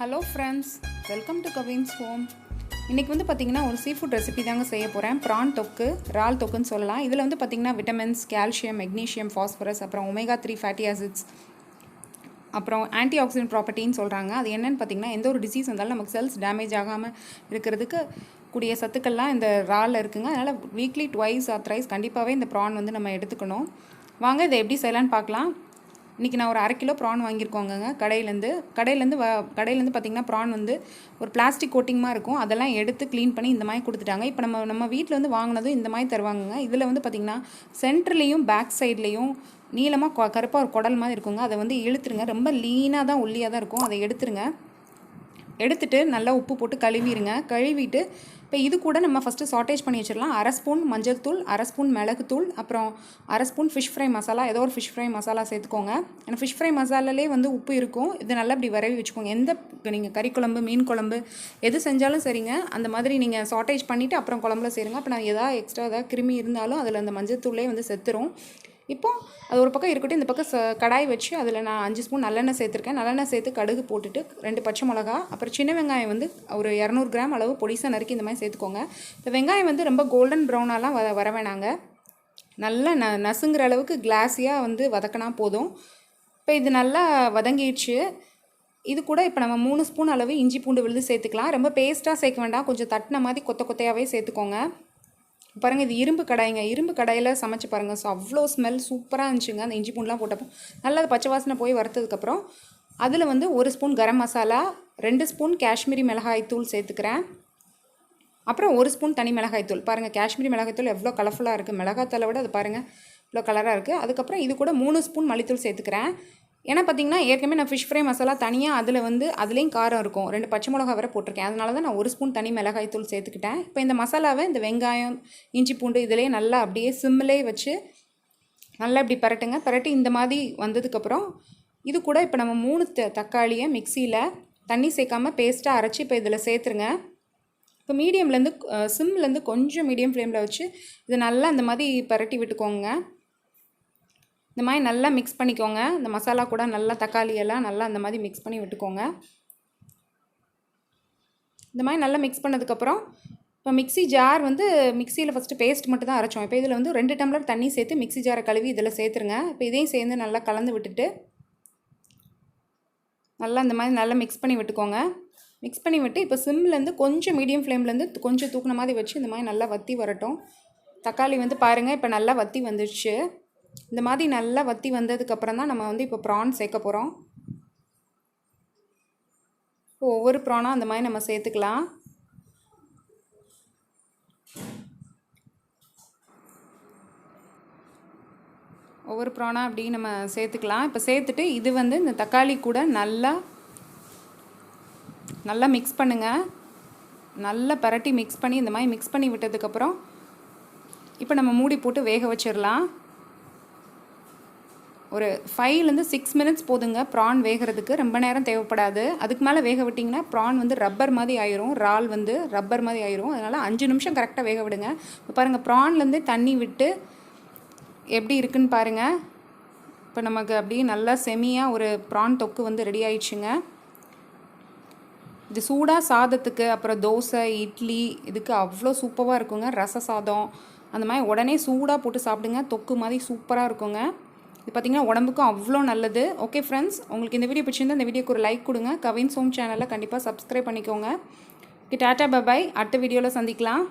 Hello friends, welcome to Kavin's home. இன்னைக்கு வந்து பாத்தீங்கன்னா ஒரு சீஃபுட் ரெசிபி தாங்க செய்ய போறேன். prawn thokku, இறால் தொக்குன்னு சொல்லலாம். இதுல வந்து பாத்தீங்கன்னா விட்டமின்ஸ், கால்சியம், மெக்னீசியம், பாஸ்பரஸ், அப்புறம் ஒமேகா 3 ஃபேட்டி ஆசிட்ஸ், அப்புறம் ஆன்டி ஆக்சிடென்ட் ப்ராப்பர்ட்டின்னு சொல்றாங்க. அது என்னன்னு பாத்தீங்கன்னா எந்த ஒரு டிசீஸ் வந்தாலும் நமக்கு செல்ஸ் டேமேஜ் ஆகாம இருக்கிறதுக்கு கூடிய சத்துக்கள்லாம் இந்த இறால்ல இருக்குங்க. அதனால வீக்லி ட்வைஸ் ஆர் த்ரைஸ் கண்டிப்பாவே இந்த prawn வந்து நம்ம எடுத்துக்கணும். வாங்க இதை எப்படி செய்யலாம்னு பார்க்கலாம். இன்றைக்கி நான் ஒரு 1/2 கிலோ ப்ரான் வாங்கியிருக்கோங்க கடையிலேருந்து பார்த்திங்கன்னா ப்ரான் வந்து ஒரு பிளாஸ்டிக் கோட்டிங்மாக இருக்கும். அதெல்லாம் எடுத்து க்ளீன் பண்ணி இந்த மாதிரி கொடுத்துட்டாங்க. இப்போ நம்ம வீட்டில் வந்து வாங்கினதும் இந்த மாதிரி தருவாங்கங்க. இதில் வந்து பார்த்திங்கன்னா சென்டர்லேயும் பேக் சைட்லேயும் நீளமாக கருப்பாக ஒரு குடல் மாதிரி இருக்குங்க. அதை வந்து இழுத்துருங்க. ரொம்ப லீனாக தான் ஒல்லியாக தான் இருக்கும். அதை எடுத்துட்டு நல்லா உப்பு போட்டு கழுவிட்டு இப்போ இது கூட நம்ம ஃபஸ்ட்டு சாட்டேஜ் பண்ணி வச்சிடலாம். 1/2 ஸ்பூன் மஞ்சள் தூள், 1/2 ஸ்பூன் மிளகுத்தூள், அப்புறம் 1/2 ஸ்பூன் ஃபிஷ் ஃப்ரை மசாலா, ஏதோ ஒரு ஃபிஷ் ஃப்ரை மசாலா சேர்த்துக்கோங்க. ஏன்னா ஃபிஷ் ஃப்ரை மசாலாலே வந்து உப்பு இருக்கும். இது நல்லா இப்படி வரவி வச்சுக்கோங்க. எந்த நீங்கள் கறி குழம்பு, மீன் குழம்பு எது செஞ்சாலும் சரிங்க, அந்த மாதிரி நீங்கள் சாட்டேஜ் பண்ணிவிட்டு அப்புறம் குழம்புல சேருங்க. அப்போ நான் எதாவது எக்ஸ்ட்ரா ஏதாவது கிருமி இருந்தாலும் அதில் அந்த மஞ்சள் தூளே வந்து செத்துரும். இப்போது அது ஒரு பக்கம் இருக்கட்டும். இந்த பக்கம் கடாய் வச்சு அதில் நான் 5 ஸ்பூன் நல்லெண்ணெய் சேர்த்துருக்கேன். நல்லெண்ணெய் சேர்த்து கடுகு போட்டுட்டு 2 பச்சை மிளகா, அப்புறம் சின்ன வெங்காயம் வந்து ஒரு 200 கிராம் அளவு பொடிசாக நறுக்கி இந்த மாதிரி சேர்த்துக்கோங்க. இந்த வெங்காயம் வந்து ரொம்ப கோல்டன் ப்ரௌனாலாம் வர வேணாங்க. நல்லா நசுங்கிற அளவுக்கு கிளாஸியாக வந்து வதக்கினா போதும். இப்போ இது நல்லா வதங்கிடுச்சு. இது கூட இப்போ நம்ம 3 ஸ்பூன் அளவு இஞ்சி பூண்டு விழுது சேர்த்துக்கலாம். ரொம்ப பேஸ்ட்டாக சேர்க்க வேண்டாம், கொஞ்சம் தட்டின மாதிரி கொத்தையாகவே சேர்த்துக்கோங்க. பாருங்கள், இது இரும்பு கடாயில் சமைச்சு பாருங்கள். ஸோ அவ்வளோ ஸ்மெல் சூப்பராக இருந்துச்சுங்க. அந்த இஞ்சி பூண்டுலாம் போட்டப்போ நல்லா பச்சை வாசனை போய் வறுத்ததுக்கப்புறம் அதில் வந்து 1 ஸ்பூன் கரம் மசாலா, 2 ஸ்பூன் காஷ்மீரி மிளகாய் தூள் சேர்த்துக்கிறேன். அப்புறம் 1 ஸ்பூன் தனி மிளகாய் தூள். பாருங்கள், காஷ்மீரி மிளகாய் தூள் எவ்வளோ கலர்ஃபுல்லாக இருக்குது. மிளகாத்தூளை விட அது பாருங்கள் இவ்வளோ கலராக இருக்குது. அதுக்கப்புறம் இது கூட 3 ஸ்பூன் மல்லித்தூள் சேர்த்துக்கிறேன். ஏன்னா பார்த்திங்கன்னா ஏற்கனவே நான் ஃபிஷ் ஃப்ரை மசாலா தனியாக அதுலேயும் காரம் இருக்கும். 2 பச்சை மிளகா வரை போட்டிருக்கேன். அதனால தான் நான் 1 ஸ்பூன் தனி மிளகாய் தூள் சேர்த்துக்கிட்டேன். இப்போ இந்த மசாலாவை இந்த வெங்காயம், இஞ்சி பூண்டு இதிலேயே நல்லா அப்படியே சிம்மிலே வச்சு நல்லா இப்படி பரட்டி இந்த மாதிரி வந்ததுக்கப்புறம் இது கூட இப்போ நம்ம 3 தக்காளியை மிக்சியில் தண்ணி சேர்க்காமல் பேஸ்ட்டாக அரைச்சி இப்போ இதில் சேர்த்துருங்க. இப்போ சிம்லேருந்து கொஞ்சம் மீடியம் ஃப்ளேமில் வச்சு இது நல்லா இந்த மாதிரி பரட்டி விட்டுக்கோங்க. இந்த மாதிரி நல்லா மிக்ஸ் பண்ணிக்கோங்க. இந்த மசாலா கூட நல்லா தக்காளியெல்லாம் நல்லா அந்த மாதிரி மிக்ஸ் பண்ணி விட்டுக்கோங்க. இந்த மாதிரி நல்லா மிக்ஸ் பண்ணதுக்கப்புறம் இப்போ மிக்ஸி ஜார் வந்து மிக்சியில் ஃபஸ்ட்டு பேஸ்ட் மட்டும் தான் அரைச்சோம். இப்போ இதில் வந்து 2 டம்ளர் தண்ணி சேர்த்து மிக்ஸி ஜாரை கழுவி இதில் சேர்த்துருங்க. இப்போ இதையும் சேர்ந்து நல்லா கலந்து விட்டுட்டு நல்லா இந்த மாதிரி நல்லா மிக்ஸ் பண்ணி விட்டுக்கோங்க. மிக்ஸ் பண்ணி விட்டு இப்போ சிம்லேருந்து கொஞ்சம் மீடியம் ஃப்ளேம்லேருந்து கொஞ்சம் தூக்குன மாதிரி வச்சு இந்த மாதிரி நல்லா வற்றி வரட்டும். தக்காளி வந்து பாருங்கள் இப்போ நல்லா வற்றி வந்துடுச்சு. இந்த மாதிரி நல்லா வற்றி வந்ததுக்கப்புறம் தான் நம்ம வந்து இப்போ ப்ரான் சேர்க்க போகிறோம். இப்போ ஒவ்வொரு ப்ரானாக அந்த மாதிரி நம்ம சேர்த்துக்கலாம். ஒவ்வொரு ப்ரானாக அப்படி நம்ம சேர்த்துக்கலாம். இப்போ சேர்த்துட்டு இது வந்து இந்த தக்காளி கூட நல்லா மிக்ஸ் பண்ணுங்கள். நல்லா பரட்டி மிக்ஸ் பண்ணி இந்த மாதிரி மிக்ஸ் பண்ணி விட்டதுக்கப்புறம் இப்போ நம்ம மூடி போட்டு வேக வச்சிடலாம். ஒரு 5 to 6 மினிட்ஸ் போதுங்க ப்ரான் வேகிறதுக்கு. ரொம்ப நேரம் தேவைப்படாது. அதுக்கு மேலே வேக விட்டிங்கன்னா ப்ரான் வந்து ரப்பர் மாதிரி ஆயிரும். இறால் வந்து ரப்பர் மாதிரி ஆயிரும். அதனால் 5 நிமிஷம் கரெக்டாக வேக விடுங்க. இப்போ பாருங்கள், ப்ரான்லேருந்து தண்ணி விட்டு எப்படி இருக்குன்னு பாருங்கள். இப்போ நமக்கு அப்படியே நல்லா செமியாக ஒரு ப்ரான் தொக்கு வந்து ரெடி ஆயிடுச்சுங்க. இது சூடாக சாதத்துக்கு, அப்புறம் தோசை, இட்லி இதுக்கு அவ்வளோ சூப்பராக இருக்குங்க. ரச சாதம் அந்த மாதிரி உடனே சூடாக போட்டு சாப்பிடுங்க. தொக்கு மாதிரி சூப்பராக இருக்குங்க. இது பார்த்திங்கன்னா உடம்புக்கும் அவ்வளோ நல்லது. ஓகே ஃப்ரெண்ட்ஸ், உங்களுக்கு இந்த வீடியோ பிடிச்சிருந்தால் இந்த வீடியோக்கு ஒரு லைக் கொடுங்க. கவின்ஸ் ஹோம் சேனலை கண்டிப்பாக சப்ஸ்கிரைப் பண்ணிக்கோங்க. Tata bye. அடுத்த வீடியோவில் சந்திக்கலாம்.